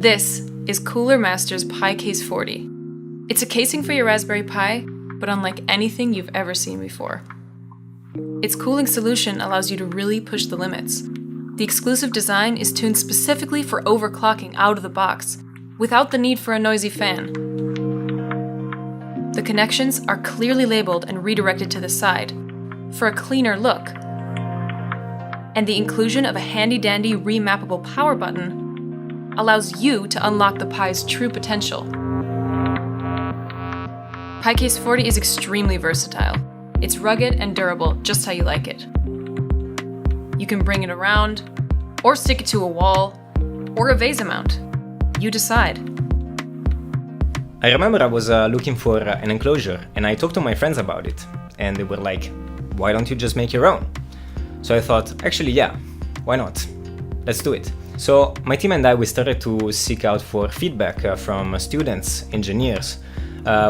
This is Cooler Master's PiCase 40. It's a casing for your Raspberry Pi, but unlike anything you've ever seen before. Its cooling solution allows you to really push the limits. The exclusive design is tuned specifically for overclocking out of the box, without the need for a noisy fan. The connections are clearly labeled and redirected to the side, for a cleaner look. And the inclusion of a handy-dandy remappable power button allows you to unlock the Pi's true potential. PiCase 40 is extremely versatile. It's rugged and durable, just how you like it. You can bring it around, or stick it to a wall, or a vase mount. You decide. I remember I was looking for an enclosure, and I talked to my friends about it, and they were like, why don't you just make your own? So I thought, actually, yeah, why not? Let's do it. So my team and I, we started to seek out for feedback from students, engineers.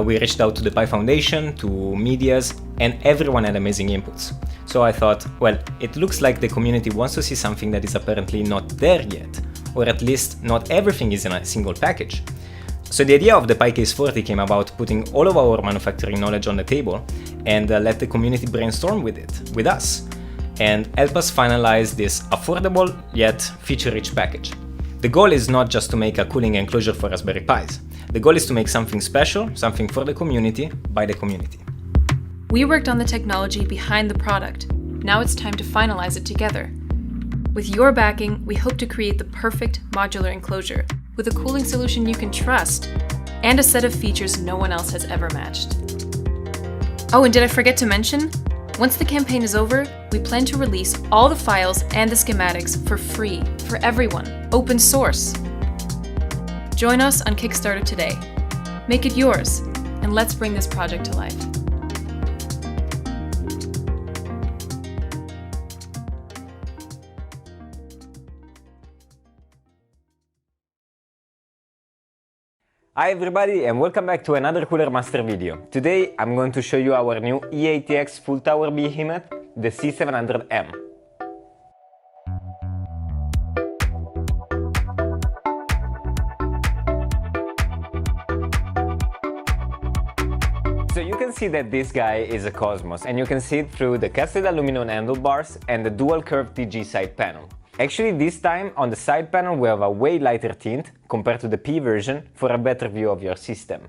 We reached out to the Pi Foundation, to medias, and everyone had amazing inputs. So I thought, well, it looks like the community wants to see something that is apparently not there yet, or at least not everything is in a single package. So the idea of the PiCase 40 came about putting all of our manufacturing knowledge on the table and let the community brainstorm with it, with us, and help us finalize this affordable yet feature-rich package. The goal is not just to make a cooling enclosure for Raspberry Pis. The goal is to make something special, something for the community, by the community. We worked on the technology behind the product. Now it's time to finalize it together. With your backing, we hope to create the perfect modular enclosure with a cooling solution you can trust and a set of features no one else has ever matched. Oh, and did I forget to mention? Once the campaign is over, we plan to release all the files and the schematics for free for everyone, open source. Join us on Kickstarter today. Make it yours, and let's bring this project to life. Hi everybody, and welcome back to another Cooler Master video. Today I'm going to show you our new E-ATX full tower behemoth, the C700M. So you can see that this guy is a cosmos, and you can see it through the casted aluminum handlebars and the dual curved TG side panel. Actually, this time on the side panel we have a way lighter tint compared to the P version for a better view of your system.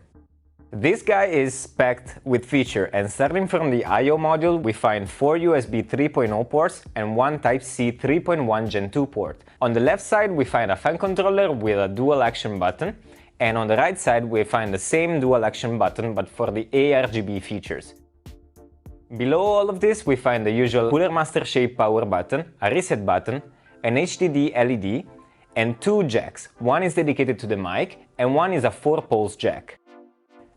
This guy is packed with feature, and starting from the I/O module we find 4 USB 3.0 ports and 1 Type-C 3.1 Gen 2 port. On the left side we find a fan controller with a dual action button, and on the right side we find the same dual action button but for the ARGB features. Below all of this we find the usual Cooler Master shape power button, a reset button, an HDD LED, and 2 jacks. One is dedicated to the mic, and one is a 4-pulse jack.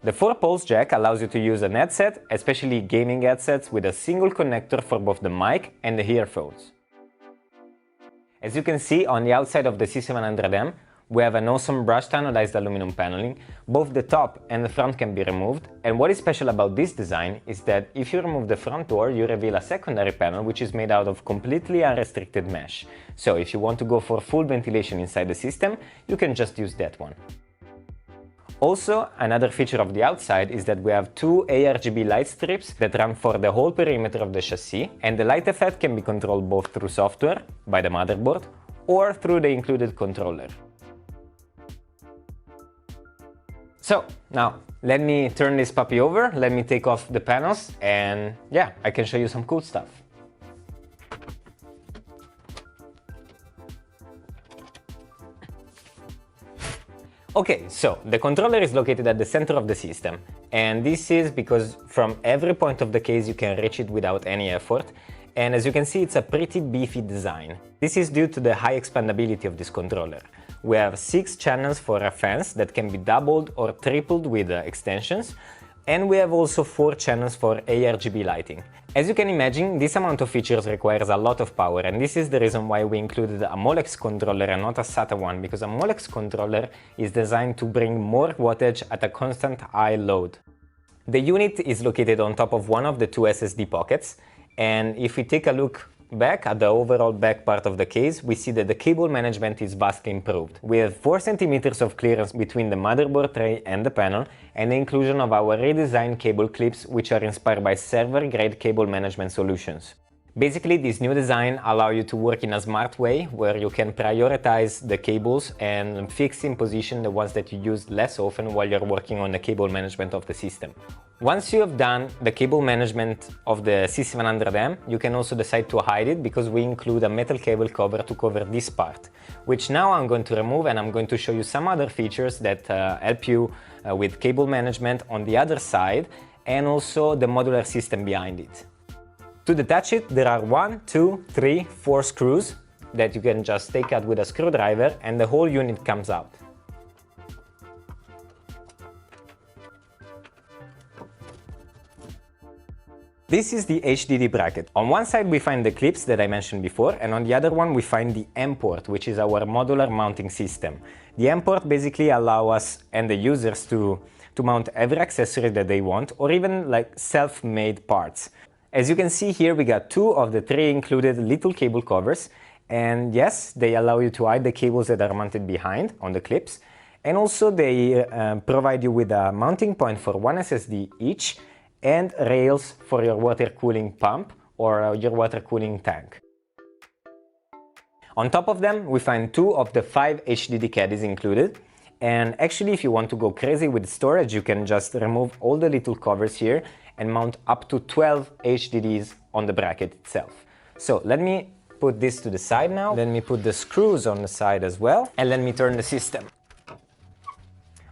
The 4-pulse jack allows you to use an headset, especially gaming headsets, with a single connector for both the mic and the earphones. As you can see on the outside of the C700M, we have an awesome brushed anodized aluminum paneling. Both the top and the front can be removed, and what is special about this design is that if you remove the front door, you reveal a secondary panel which is made out of completely unrestricted mesh. So if you want to go for full ventilation inside the system, you can just use that one. Also, another feature of the outside is that we have 2 ARGB light strips that run for the whole perimeter of the chassis, and the light effect can be controlled both through software, by the motherboard, or through the included controller. So now let me turn this puppy over, let me take off the panels, and yeah, I can show you some cool stuff. Okay, so the controller is located at the center of the system, and this is because from every point of the case you can reach it without any effort, and as you can see it's a pretty beefy design. This is due to the high expandability of this controller. We have 6 channels for our fans that can be doubled or tripled with extensions, and we have also 4 channels for ARGB lighting. As you can imagine, this amount of features requires a lot of power, and this is the reason why we included a Molex controller and not a SATA one, because a Molex controller is designed to bring more wattage at a constant high load. The unit is located on top of one of the 2 SSD pockets, and if we take a look back, at the overall back part of the case, we see that the cable management is vastly improved. We have 4 cm of clearance between the motherboard tray and the panel, and the inclusion of our redesigned cable clips, which are inspired by server-grade cable management solutions. Basically, this new design allows you to work in a smart way, where you can prioritize the cables and fix in position the ones that you use less often while you're working on the cable management of the system. Once you have done the cable management of the C700M, you can also decide to hide it, because we include a metal cable cover to cover this part, which now I'm going to remove, and I'm going to show you some other features that help you with cable management on the other side, and also the modular system behind it. To detach it, there are 1, 2, 3, 4 screws that you can just take out with a screwdriver, and the whole unit comes out. This is the HDD bracket. On one side we find the clips that I mentioned before, and on the other one we find the M port, which is our modular mounting system. The M port basically allows us and the users to mount every accessory that they want, or even like self-made parts. As you can see here, we got 2 of the 3 included little cable covers, and yes, they allow you to hide the cables that are mounted behind on the clips, and also they provide you with a mounting point for 1 SSD each, and rails for your water cooling pump or your water cooling tank. On top of them, we find 2 of the 5 HDD caddies included. And actually, if you want to go crazy with storage, you can just remove all the little covers here and mount up to 12 HDDs on the bracket itself. So let me put this to the side now. Let me put the screws on the side as well, and let me turn the system.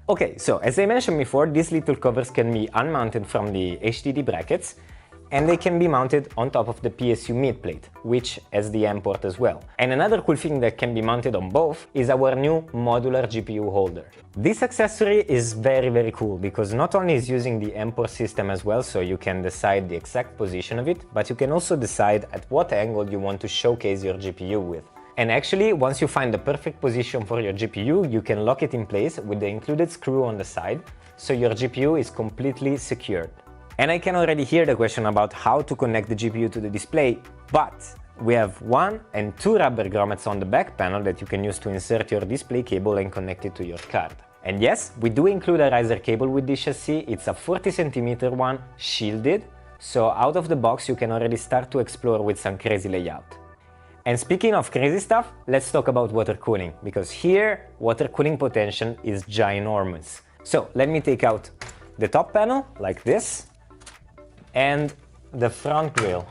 Okay, so as I mentioned before, these little covers can be unmounted from the HDD brackets, and they can be mounted on top of the PSU mid plate, which has the M port as well. And another cool thing that can be mounted on both is our new modular GPU holder. This accessory is very cool, because not only is using the M port system as well, so you can decide the exact position of it, but you can also decide at what angle you want to showcase your GPU with. And actually, once you find the perfect position for your GPU, you can lock it in place with the included screw on the side, so your GPU is completely secured. And I can already hear the question about how to connect the GPU to the display, but we have 1 and 2 rubber grommets on the back panel that you can use to insert your display cable and connect it to your card. And yes, we do include a riser cable with this chassis. It's a 40 cm one, shielded, so out of the box you can already start to explore with some crazy layout. And speaking of crazy stuff, let's talk about water cooling, because here water cooling potential is ginormous. So let me take out the top panel like this, and the front grille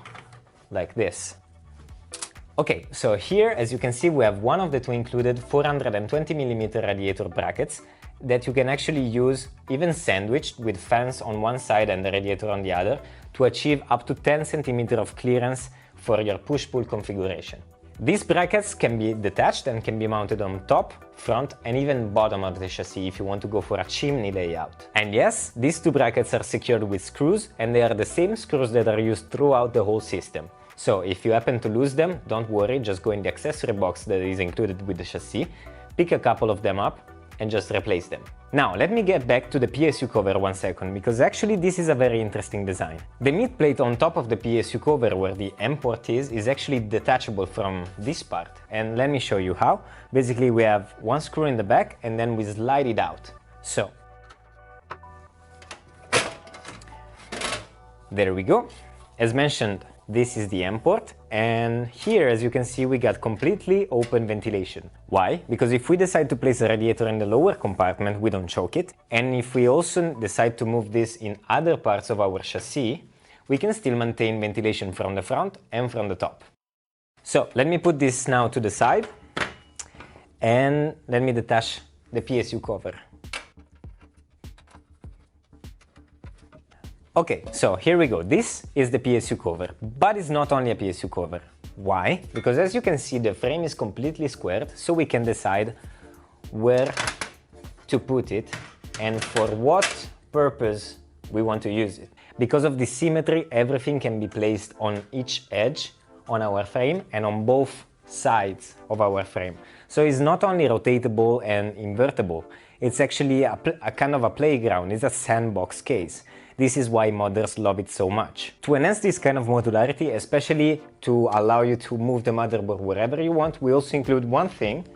like this. Okay, so here, as you can see, we have one of the 2 included 420mm radiator brackets that you can actually use even sandwiched with fans on one side and the radiator on the other to achieve up to 10 cm of clearance for your push-pull configuration. These brackets can be detached and can be mounted on top, front and even bottom of the chassis if you want to go for a chimney layout. And yes, these 2 brackets are secured with screws, and they are the same screws that are used throughout the whole system. So if you happen to lose them, don't worry, just go in the accessory box that is included with the chassis, pick a couple of them up and just replace them. Now let me get back to the PSU cover 1 second, because actually this is a very interesting design. The mid plate on top of the PSU cover where the M port is actually detachable from this part, and let me show you how. Basically we have 1 screw in the back and then we slide it out. So there we go. As mentioned, this is the M port, and here, as you can see, we got completely open ventilation. Why? Because if we decide to place a radiator in the lower compartment, we don't choke it, and if we also decide to move this in other parts of our chassis, we can still maintain ventilation from the front and from the top. So let me put this now to the side, and let me detach the PSU cover. Okay, so here we go. This is the PSU cover, but it's not only a PSU cover. Why? Because as you can see, the frame is completely squared, so we can decide where to put it and for what purpose we want to use it. Because of the symmetry, everything can be placed on each edge on our frame and on both sides of our frame. So it's not only rotatable and invertible, it's actually a kind of a playground. It's a sandbox case. This is why modders love it so much. To enhance this kind of modularity, especially to allow you to move the motherboard wherever you want, we also include one thing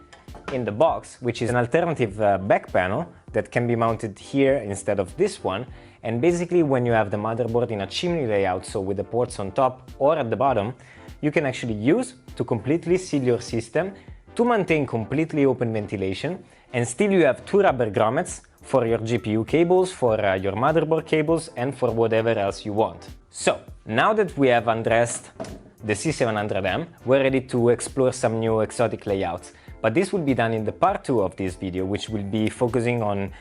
in the box, which is an alternative back panel that can be mounted here instead of this one. And basically, when you have the motherboard in a chimney layout, so with the ports on top or at the bottom, you can actually use to completely seal your system, to maintain completely open ventilation, and still you have two rubber grommets for your GPU cables, for your motherboard cables, and for whatever else you want. So, now that we have undressed the C700M, we're ready to explore some new exotic layouts. But this will be done in the part 2 of this video, which will be focusing on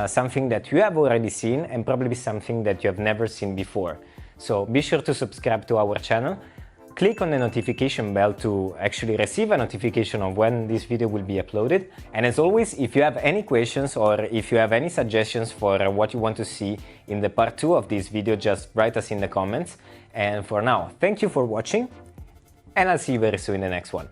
something that you have already seen and probably something that you have never seen before. So be sure to subscribe to our channel. Click on the notification bell to actually receive a notification of when this video will be uploaded. And as always, if you have any questions or if you have any suggestions for what you want to see in the part 2 of this video, just write us in the comments. And for now, thank you for watching, and I'll see you very soon in the next one.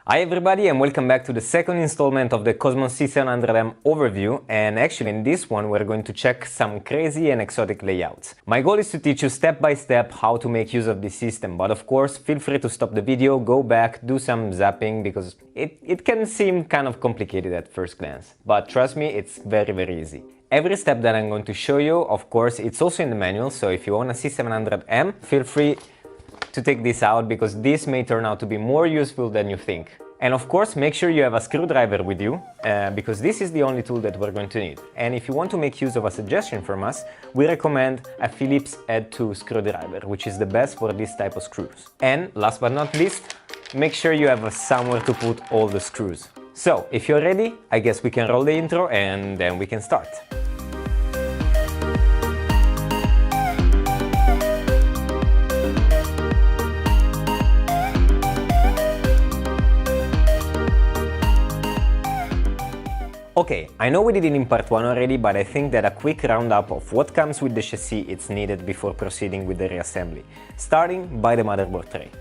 Hi everybody, and welcome back to the second installment of the Cosmos C700M overview. And actually in this one we're going to check some crazy and exotic layouts. My goal is to teach you step by step how to make use of this system, but of course feel free to stop the video, go back, do some zapping, because it can seem kind of complicated at first glance. But trust me, it's very easy. Every step that I'm going to show you, of course, it's also in the manual, so if you own a C700M, feel free to take this out, because this may turn out to be more useful than you think. And of course, make sure you have a screwdriver with you, because this is the only tool that we're going to need. And if you want to make use of a suggestion from us, we recommend a Phillips Head 2 screwdriver, which is the best for this type of screws. And last but not least, make sure you have somewhere to put all the screws. So, if you're ready, I guess we can roll the intro and then we can start. Okay, I know we did it in part 1 already, but I think that a quick roundup of what comes with the chassis is needed before proceeding with the reassembly, starting by the motherboard tray.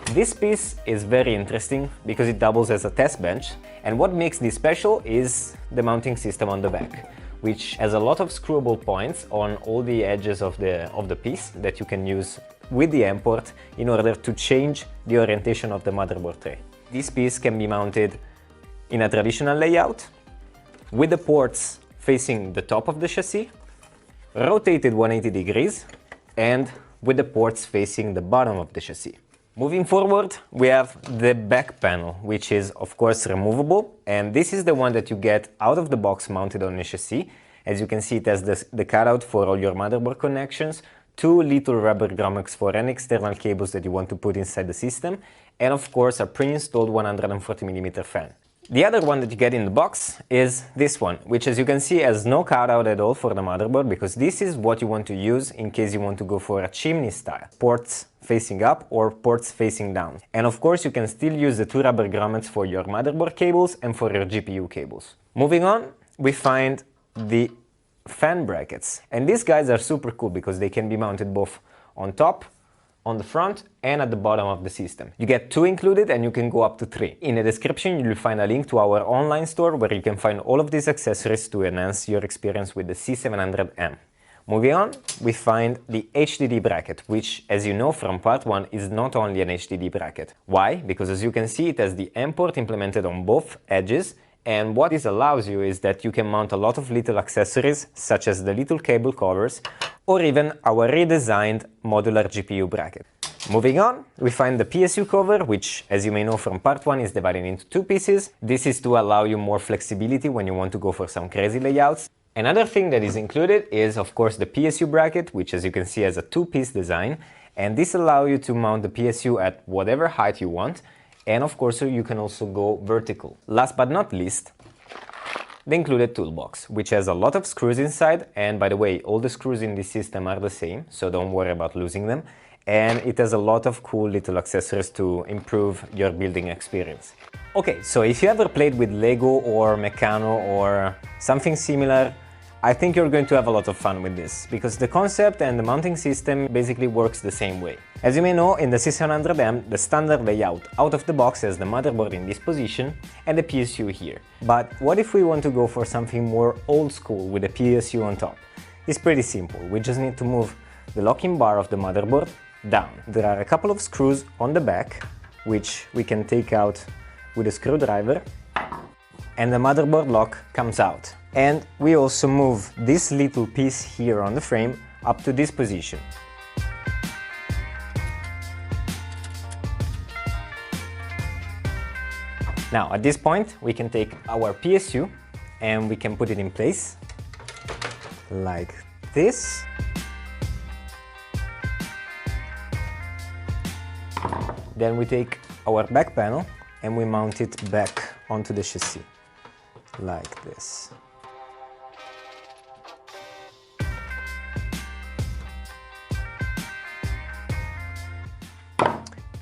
This piece is very interesting because it doubles as a test bench, and what makes this special is the mounting system on the back, which has a lot of screwable points on all the edges of the piece that you can use with the M port in order to change the orientation of the motherboard tray. This piece can be mounted in a traditional layout, with the ports facing the top of the chassis, rotated 180 degrees, and with the ports facing the bottom of the chassis. Moving forward, we have the back panel, which is of course removable, and this is the one that you get out of the box mounted on the chassis. As you can see, it has the cutout for all your motherboard connections, two little rubber grommets for any external cables that you want to put inside the system, and of course a pre-installed 140mm fan. The other one that you get in the box is this one, which as you can see has no cutout at all for the motherboard, because this is what you want to use in case you want to go for a chimney style. Ports facing up or ports facing down. And of course you can still use the two rubber grommets for your motherboard cables and for your GPU cables. Moving on, we find the fan brackets. And these guys are super cool because they can be mounted both on top, on the front, and at the bottom of the system. You get 2 included and you can go up to 3. In the description you'll find a link to our online store where you can find all of these accessories to enhance your experience with the C700M. Moving on, we find the HDD bracket, which, as you know from part 1, is not only an HDD bracket. Why? Because as you can see, it has the M port implemented on both edges, and what this allows you is that you can mount a lot of little accessories, such as the little cable covers, or even our redesigned modular GPU bracket. Moving on, we find the PSU cover, which, as you may know from part 1, is divided into 2 pieces. This is to allow you more flexibility when you want to go for some crazy layouts. Another thing that is included is, of course, the PSU bracket, which, as you can see, has a 2-piece design, and this allows you to mount the PSU at whatever height you want, and of course you can also go vertical. Last but not least, the included toolbox, which has a lot of screws inside, and by the way, all the screws in this system are the same, so don't worry about losing them, and it has a lot of cool little accessories to improve your building experience. Okay, so if you ever played with Lego or Meccano or something similar, I think you're going to have a lot of fun with this, because the concept and the mounting system basically works the same way. As you may know, in the C700M, the standard layout out of the box has the motherboard in this position and the PSU here. But what if we want to go for something more old school with a PSU on top? It's pretty simple. We just need to move the locking bar of the motherboard down. There are a couple of screws on the back, which we can take out with a screwdriver, and the motherboard lock comes out. And we also move this little piece here on the frame up to this position. Now, at this point, we can take our PSU and we can put it in place like this. Then we take our back panel and we mount it back onto the chassis like this.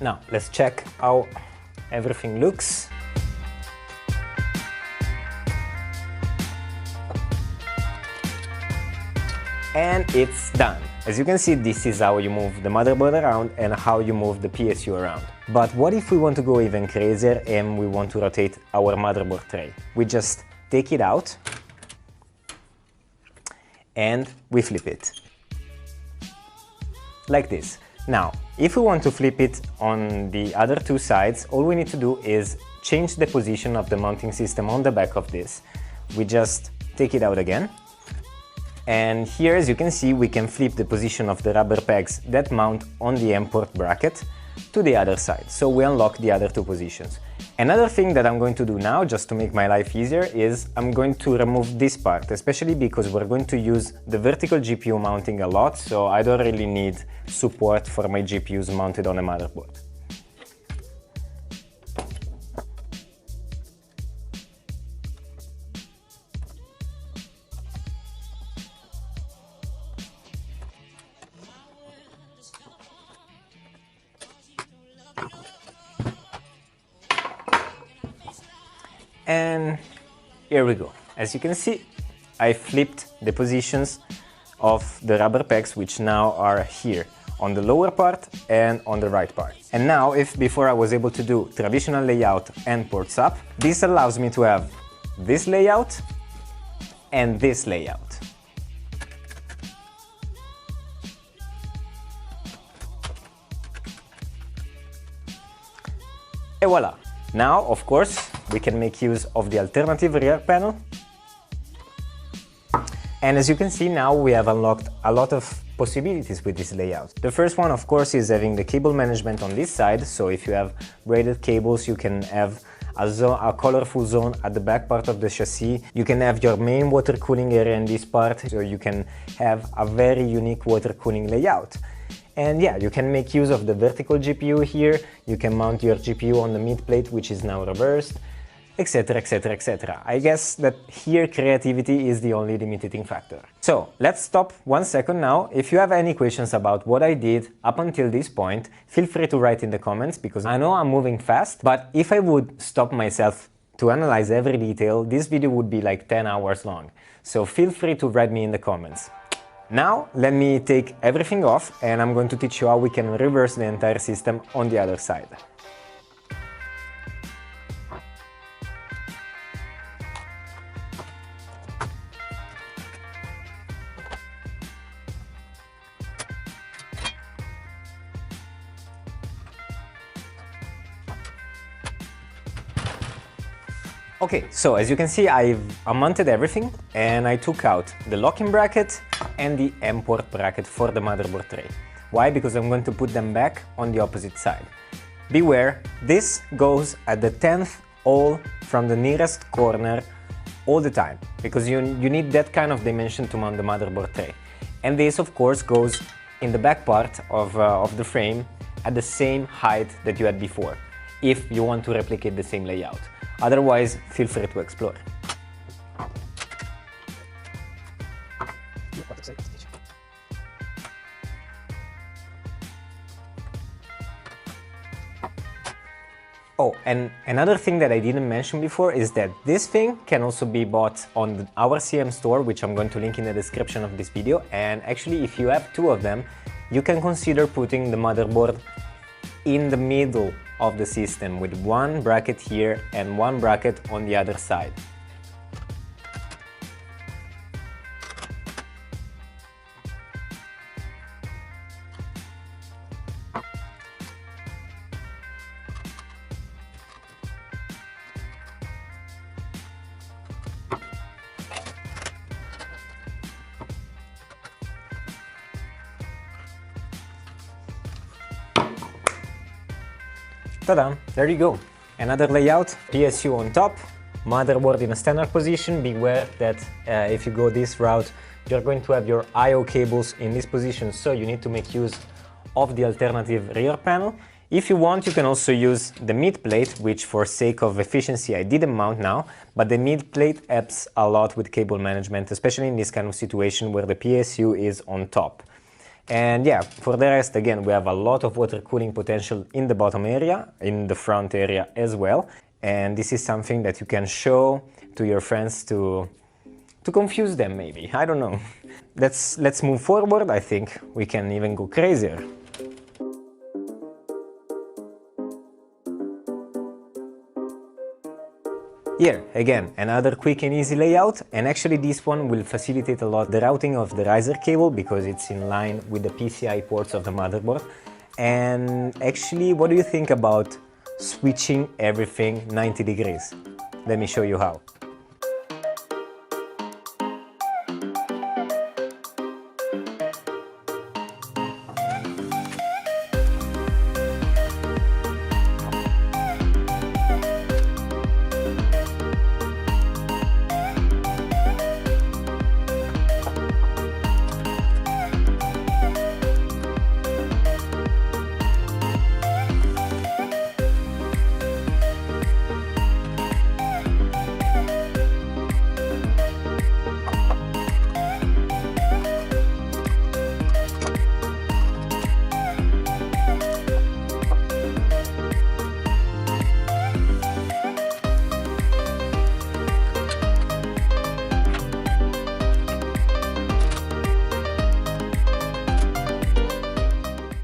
Now, let's check how everything looks. And it's done. As you can see, this is how you move the motherboard around and how you move the PSU around. But what if we want to go even crazier and we want to rotate our motherboard tray? We just take it out and we flip it. Like this. Now, if we want to flip it on the other two sides, all we need to do is change the position of the mounting system on the back of this. We just take it out again. And here, as you can see, we can flip the position of the rubber pegs that mount on the M port bracket to the other side. So we unlock the other two positions. Another thing that I'm going to do now, just to make my life easier, is I'm going to remove this part, especially because we're going to use the vertical GPU mounting a lot, so I don't really need support for my GPUs mounted on a motherboard. And here we go. As you can see, I flipped the positions of the rubber pegs, which now are here on the lower part and on the right part. And now, if before I was able to do traditional layout and ports up, this allows me to have this layout and this layout. Et voila! Now, of course, we can make use of the alternative rear panel. And as you can see now, we have unlocked a lot of possibilities with this layout. The first one, of course, is having the cable management on this side. So if you have braided cables, you can have a colorful zone at the back part of the chassis. You can have your main water cooling area in this part, so you can have a very unique water cooling layout. And yeah, you can make use of the vertical GPU here, you can mount your GPU on the mid plate, which is now reversed, etc, etc, etc. I guess that here creativity is the only limiting factor. So let's stop 1 second now. If you have any questions about what I did up until this point, feel free to write in the comments, because I know I'm moving fast, but if I would stop myself to analyze every detail, this video would be like 10 hours long. So feel free to write me in the comments. Now, let me take everything off and I'm going to teach you how we can reverse the entire system on the other side. Okay, so as you can see, I've unmounted everything and I took out the locking bracket and the M port bracket for the motherboard tray. Why? Because I'm going to put them back on the opposite side. Beware, this goes at the 10th hole from the nearest corner all the time, because you need that kind of dimension to mount the motherboard tray. And this, of course, goes in the back part of the frame at the same height that you had before, if you want to replicate the same layout. Otherwise, feel free to explore. Oh, and another thing that I didn't mention before is that this thing can also be bought on our CM store, which I'm going to link in the description of this video. And actually, if you have two of them, you can consider putting the motherboard in the middle of the system with one bracket here and one bracket on the other side. Ta-da! There you go. Another layout, PSU on top, motherboard in a standard position. Beware that if you go this route, you're going to have your I/O cables in this position, so you need to make use of the alternative rear panel. If you want, you can also use the mid plate, which for sake of efficiency I didn't mount now, but the mid plate helps a lot with cable management, especially in this kind of situation where the PSU is on top. And yeah, for the rest, again, we have a lot of water cooling potential in the bottom area, in the front area as well. And this is something that you can show to your friends to confuse them, maybe. I don't know. Let's move forward. I think we can even go crazier. Here, again, another quick and easy layout, and actually this one will facilitate a lot the routing of the riser cable because it's in line with the PCI ports of the motherboard. And actually, what do you think about switching everything 90 degrees? Let me show you how.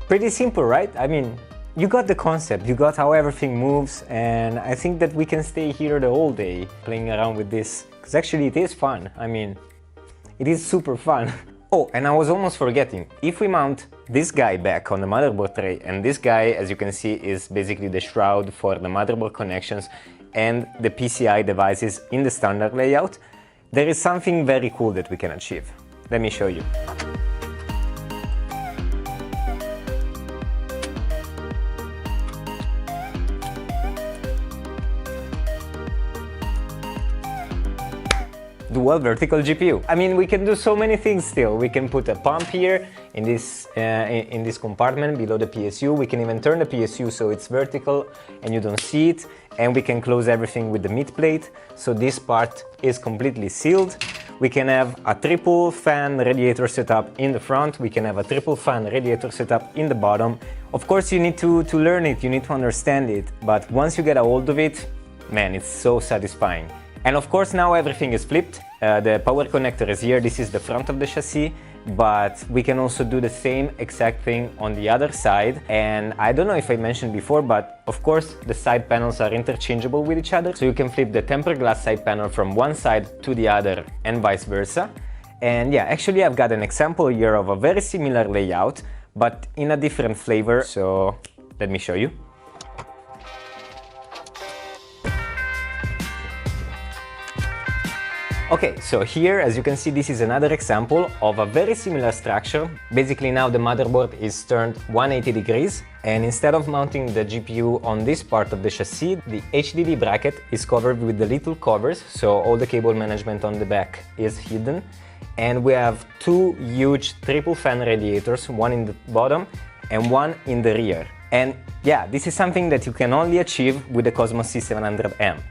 Pretty simple, right? I mean, you got the concept, you got how everything moves, and I think that we can stay here the whole day playing around with this, because actually it is fun. I mean, it is super fun. Oh, and I was almost forgetting, if we mount this guy back on the motherboard tray, and this guy, as you can see, is basically the shroud for the motherboard connections and the PCI devices in the standard layout, there is something very cool that we can achieve. Let me show you. Dual vertical GPU. I mean, we can do so many things still. We can put a pump here in this compartment below the PSU. We can even turn the PSU so it's vertical and you don't see it. And we can close everything with the mid plate, so this part is completely sealed. We can have a triple fan radiator setup in the front. We can have a triple fan radiator setup in the bottom. Of course, you need to learn it, you need to understand it. But once you get a hold of it, man, it's so satisfying. And of course, now everything is flipped. The power connector is here. This is the front of the chassis, but we can also do the same exact thing on the other side. And I don't know if I mentioned before, but of course, the side panels are interchangeable with each other. So you can flip the tempered glass side panel from one side to the other and vice versa. And yeah, actually, I've got an example here of a very similar layout, but in a different flavor. So let me show you. Okay, so here, as you can see, this is another example of a very similar structure. Basically now the motherboard is turned 180 degrees, and instead of mounting the GPU on this part of the chassis, the HDD bracket is covered with the little covers, so all the cable management on the back is hidden. And we have two huge triple fan radiators, one in the bottom and one in the rear. And yeah, this is something that you can only achieve with the Cosmos C700M.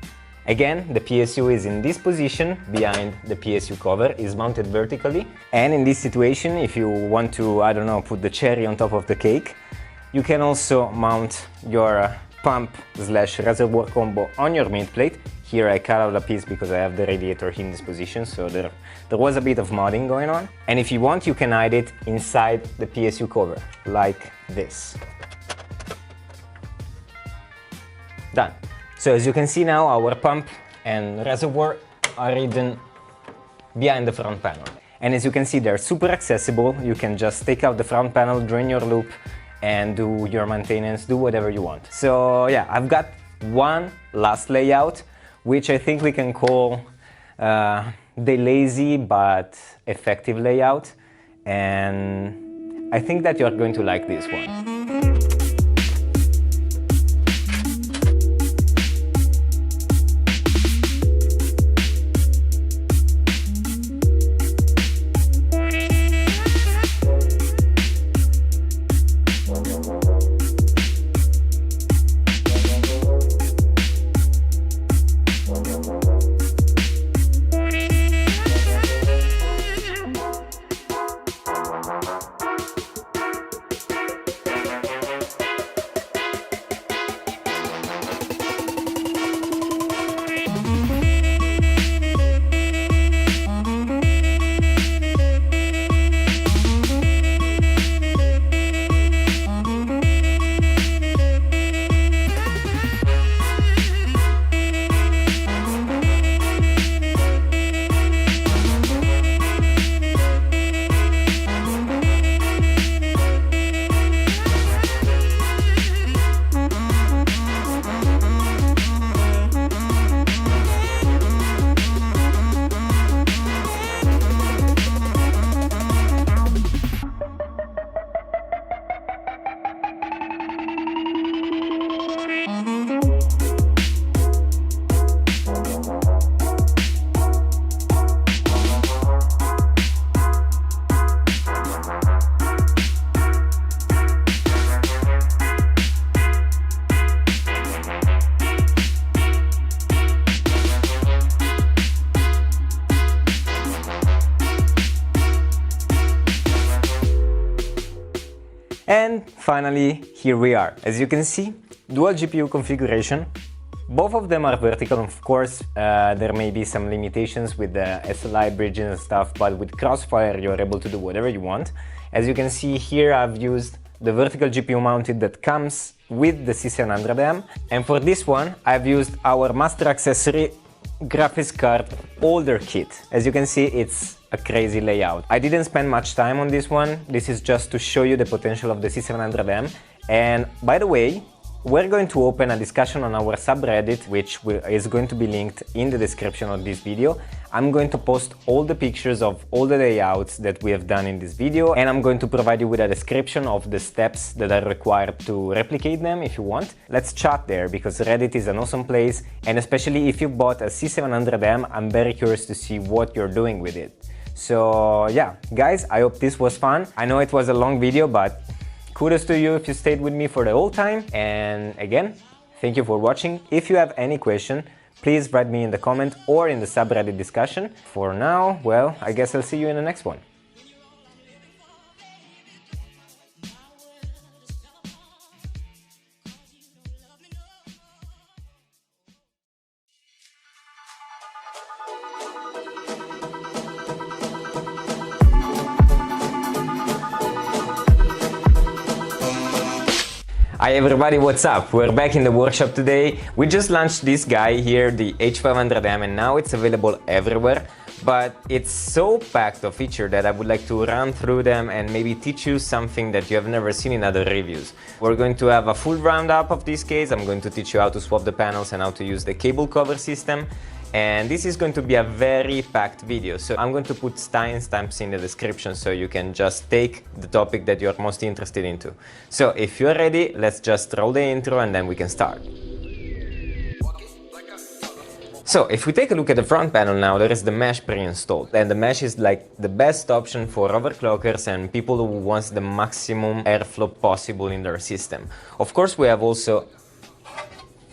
Again, the PSU is in this position, behind the PSU cover, is mounted vertically. And in this situation, if you want to, I don't know, put the cherry on top of the cake, you can also mount your pump / reservoir combo on your mid plate. Here I cut out a piece because I have the radiator in this position, so there was a bit of modding going on. And if you want, you can hide it inside the PSU cover, like this. Done. So as you can see now, our pump and reservoir are hidden behind the front panel. And as you can see, they're super accessible. You can just take out the front panel, drain your loop, and do your maintenance, do whatever you want. So yeah, I've got one last layout, which I think we can call the lazy but effective layout. And I think that you're going to like this one. And finally, here we are. As you can see, dual GPU configuration. Both of them are vertical, of course. There may be some limitations with the SLI bridges and stuff, but with Crossfire you're able to do whatever you want. As you can see here, I've used the vertical GPU mounted that comes with the C700M, and for this one I've used our Master Accessory graphics card holder kit. As you can see, it's a crazy layout. I didn't spend much time on this one. This is just to show you the potential of the C700M. And by the way, we're going to open a discussion on our subreddit, which is going to be linked in the description of this video. I'm going to post all the pictures of all the layouts that we have done in this video, and I'm going to provide you with a description of the steps that are required to replicate them if you want. Let's chat there, because Reddit is an awesome place, and especially if you bought a C700M, I'm very curious to see what you're doing with it. So yeah, guys, I hope this was fun. I know it was a long video, but kudos to you if you stayed with me for the whole time. And again, thank you for watching. If you have any question, please write me in the comment or in the subreddit discussion. For now, well, I guess I'll see you in the next one. Hi everybody, what's up? We're back in the workshop today. We just launched this guy here, the H500M, and now it's available everywhere. But it's so packed of features that I would like to run through them and maybe teach you something that you have never seen in other reviews. We're going to have a full roundup of this case. I'm going to teach you how to swap the panels and how to use the cable cover system. And this is going to be a very packed video, so I'm going to put timestamps in the description so you can just take the topic that you're most interested into. So if you're ready, let's just roll the intro and then we can start. So if we take a look at the front panel now, there is the mesh pre-installed, and the mesh is like the best option for overclockers and people who want the maximum airflow possible in their system. Of course, we have also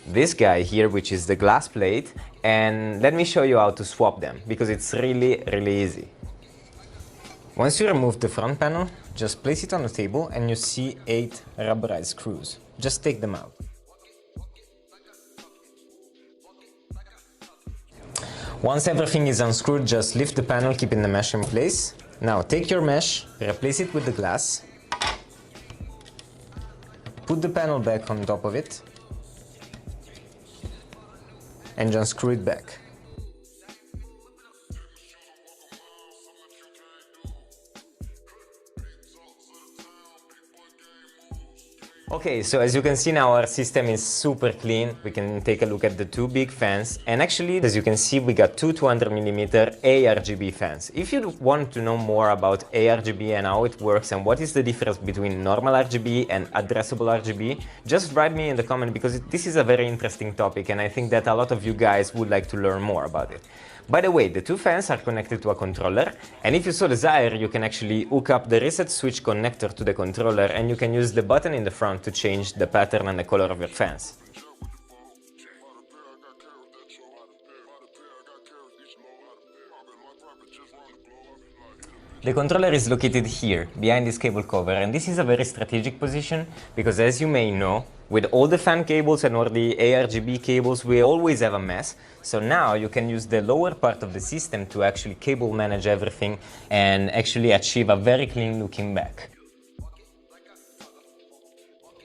this guy here, which is the glass plate, and let me show you how to swap them, because it's really easy. Once you remove the front panel, just place it on the table and you see 8 rubberized screws. Just take them out. Once everything is unscrewed, just lift the panel, keeping the mesh in place. Now take your mesh, replace it with the glass. Put the panel back on top of it. And just screw it back. Okay, so as you can see now, our system is super clean. We can take a look at the two big fans, and actually, as you can see, we got two 200mm ARGB fans. If you want to know more about ARGB and how it works and what is the difference between normal RGB and addressable RGB, just write me in the comment, because this is a very interesting topic and I think that a lot of you guys would like to learn more about it. By the way, the two fans are connected to a controller, and if you so desire, you can actually hook up the reset switch connector to the controller, and you can use the button in the front to change the pattern and the color of your fans. The controller is located here, behind this cable cover, and this is a very strategic position because, as you may know, with all the fan cables and all the ARGB cables, we always have a mess. So now you can use the lower part of the system to actually cable manage everything and actually achieve a very clean looking back.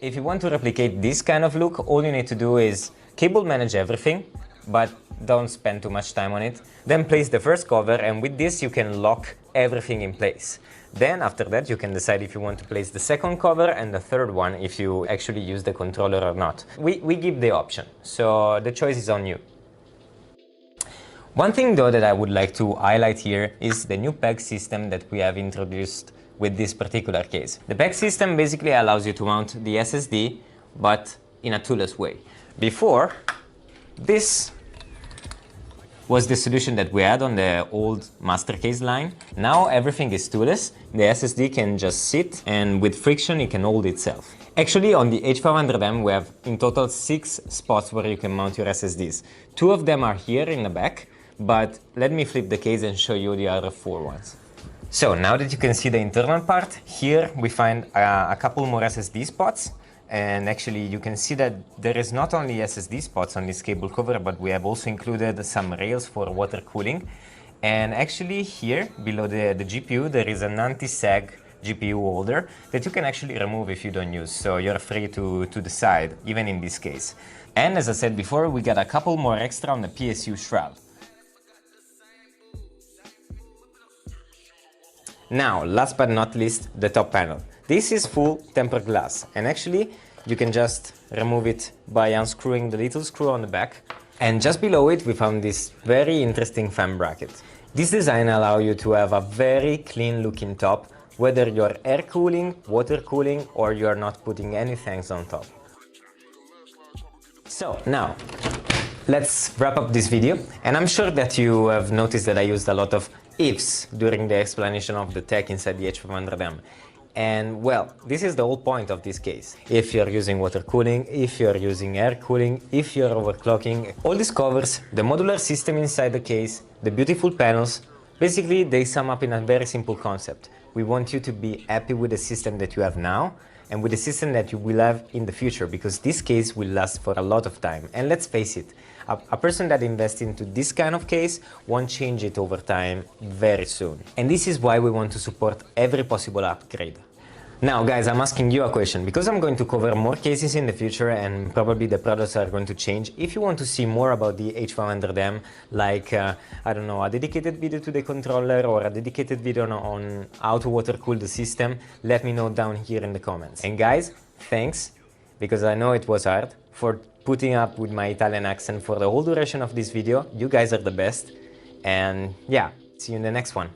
If you want to replicate this kind of look, all you need to do is cable manage everything, but don't spend too much time on it. Then place the first cover, and with this you can lock everything in place. Then after that you can decide if you want to place the second cover and the third one if you actually use the controller or not. We give the option, so the choice is on you. One thing though that I would like to highlight here is the new peg system that we have introduced with this particular case. The peg system basically allows you to mount the SSD, but in a toolless way. Before, this was the solution that we had on the old MasterCase line. Now everything is toolless. The SSD can just sit, and with friction it can hold itself. Actually, on the H500M we have in total 6 spots where you can mount your SSDs. 2 of them are here in the back, but let me flip the case and show you the other 4 ones. So now that you can see the internal part, here we find a couple more SSD spots. And actually you can see that there is not only SSD spots on this cable cover, but we have also included some rails for water cooling. And actually here below the GPU there is an anti-sag GPU holder that you can actually remove if you don't use, so you're free to decide, even in this case. And as I said before, we got a couple more extra on the PSU shroud. Now, last but not least, the top panel. This is full tempered glass, and actually you can just remove it by unscrewing the little screw on the back. And just below it we found this very interesting fan bracket. This design allows you to have a very clean looking top, whether you're air cooling, water cooling, or you're not putting any things on top. So now, let's wrap up this video, and I'm sure that you have noticed that I used a lot of ifs during the explanation of the tech inside the H500M. And well, this is the whole point of this case. If you're using water cooling, if you're using air cooling, if you're overclocking, all this covers the modular system inside the case, the beautiful panels. Basically, they sum up in a very simple concept. We want you to be happy with the system that you have now and with the system that you will have in the future, because this case will last for a lot of time. And let's face it, a person that invests into this kind of case won't change it over time very soon. And this is why we want to support every possible upgrade. Now guys, I'm asking you a question, because I'm going to cover more cases in the future and probably the products are going to change. If you want to see more about the H500M, like, I don't know, a dedicated video to the controller or a dedicated video on how to water cool the system, let me know down here in the comments. And guys, thanks, because I know it was hard, for putting up with my Italian accent for the whole duration of this video. You guys are the best, and yeah, see you in the next one.